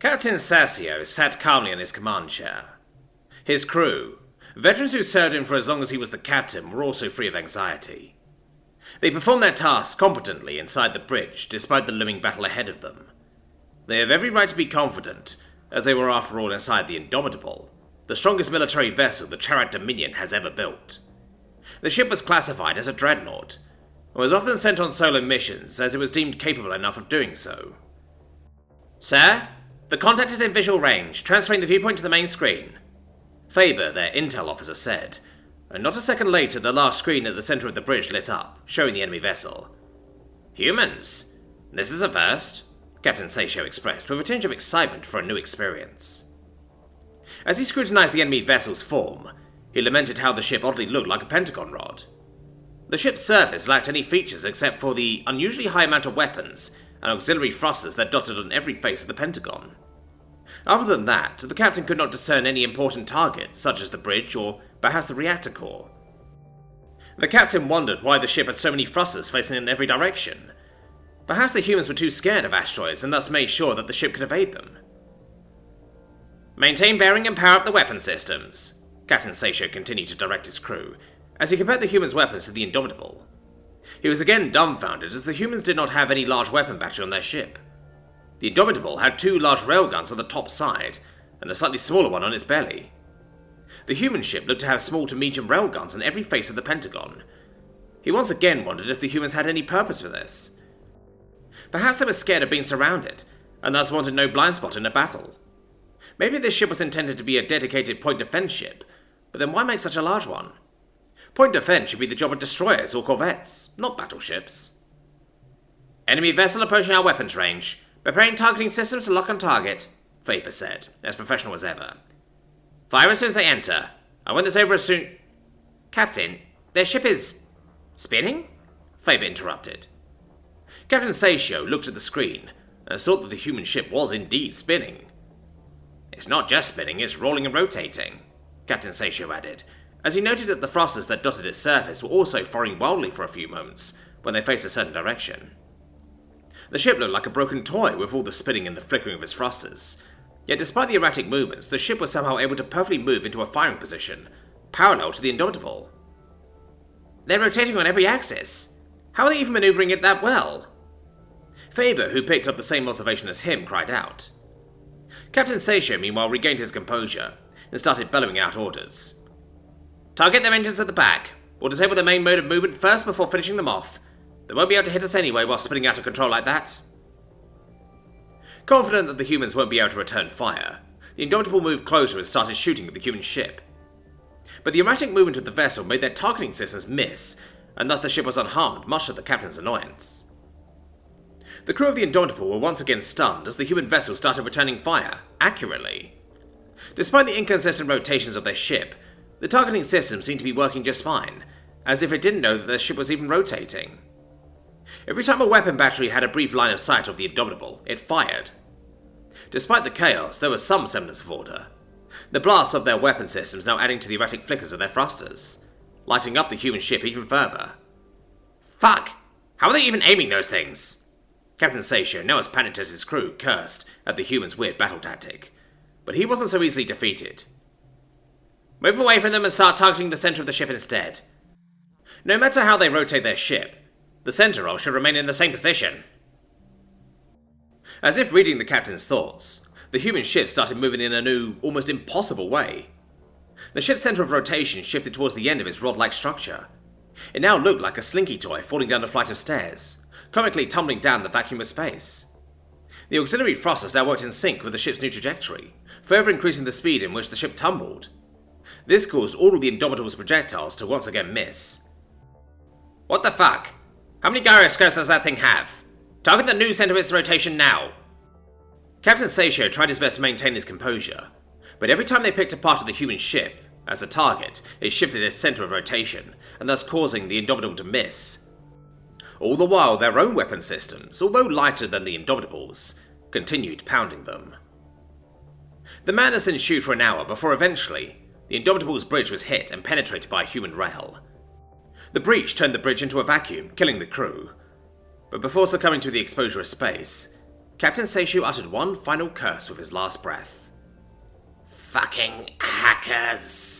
Captain Sassio sat calmly in his command chair. His crew, veterans who served him for as long as he was the captain, were also free of anxiety. They performed their tasks competently inside the bridge, despite the looming battle ahead of them. They have every right to be confident, as they were after all inside the Indomitable, the strongest military vessel the Tshirt Dominion has ever built. The ship was classified as a dreadnought, and was often sent on solo missions as it was deemed capable enough of doing so. "Sir, the contact is in visual range, transferring the viewpoint to the main screen," Faber, their intel officer, said, and not a second later the large screen at the center of the bridge lit up, showing the enemy vessel. "Humans! This is a first," Captain Seisho expressed, with a tinge of excitement for a new experience. As he scrutinized the enemy vessel's form, he lamented how the ship oddly looked like a pentagon rod. The ship's surface lacked any features except for the unusually high amount of weapons and auxiliary thrusters that dotted on every face of the pentagon. Other than that, the captain could not discern any important targets, such as the bridge or perhaps the reactor core. The captain wondered why the ship had so many thrusters facing in every direction. Perhaps the humans were too scared of asteroids and thus made sure that the ship could evade them. "Maintain bearing and power up the weapon systems," Captain Seisho continued to direct his crew, as he compared the humans' weapons to the Indomitable. He was again dumbfounded, as the humans did not have any large weapon battery on their ship. The Indomitable had 2 large railguns on the top side, and a slightly smaller one on its belly. The human ship looked to have small to medium railguns on every face of the Pentagon. He once again wondered if the humans had any purpose for this. Perhaps they were scared of being surrounded, and thus wanted no blind spot in a battle. Maybe this ship was intended to be a dedicated point defense ship, but then why make such a large one? Point defense should be the job of destroyers or corvettes, not battleships. "Enemy vessel approaching our weapons range. Preparing targeting systems to lock on target," Faber said, as professional as ever. "Fire as soon as they enter. I want this over as soon—" "Captain, their ship is spinning?" Faber interrupted. Captain Seisho looked at the screen and saw that the human ship was indeed spinning. "It's not just spinning, it's rolling and rotating," Captain Seisho added, as he noted that the thrusters that dotted its surface were also firing wildly for a few moments when they faced a certain direction. The ship looked like a broken toy with all the spinning and the flickering of its thrusters, yet despite the erratic movements, the ship was somehow able to perfectly move into a firing position, parallel to the Indomitable. "They're rotating on every axis. How are they even maneuvering it that well?" Faber, who picked up the same observation as him, cried out. Captain Seisho meanwhile regained his composure and started bellowing out orders. "Target their engines at the back. We'll disable their main mode of movement first before finishing them off. They won't be able to hit us anyway while spinning out of control like that." Confident that the humans won't be able to return fire, the Indomitable moved closer and started shooting at the human ship. But the erratic movement of the vessel made their targeting systems miss, and thus the ship was unharmed, much to the captain's annoyance. The crew of the Indomitable were once again stunned as the human vessel started returning fire, accurately. Despite the inconsistent rotations of their ship, the targeting system seemed to be working just fine, as if it didn't know that their ship was even rotating. Every time a weapon battery had a brief line of sight of the Indomitable, it fired. Despite the chaos, there was some semblance of order, the blasts of their weapon systems now adding to the erratic flickers of their thrusters, lighting up the human ship even further. "Fuck! How are they even aiming those things?" Captain Seisho, now as panicked as his crew, cursed at the humans' weird battle tactic, but he wasn't so easily defeated. "Move away from them and start targeting the center of the ship instead. No matter how they rotate their ship, the center roll should remain in the same position." As if reading the captain's thoughts, the human ship started moving in a new, almost impossible way. The ship's center of rotation shifted towards the end of its rod-like structure. It now looked like a slinky toy falling down a flight of stairs, comically tumbling down the vacuum of space. The auxiliary thrusters now worked in sync with the ship's new trajectory, further increasing the speed in which the ship tumbled. This caused all of the Indomitable's projectiles to once again miss. "What the fuck? How many gyroscopes does that thing have? Target the new center of its rotation now." Captain Seisho tried his best to maintain his composure, but every time they picked a part of the human ship as a target, it shifted its center of rotation, and thus causing the Indomitable to miss. All the while, their own weapon systems, although lighter than the Indomitable's, continued pounding them. The madness ensued for an hour before eventually, the Indomitable's bridge was hit and penetrated by a human rail. The breach turned the bridge into a vacuum, killing the crew. But before succumbing to the exposure of space, Captain Seishu uttered one final curse with his last breath. Fucking hackers!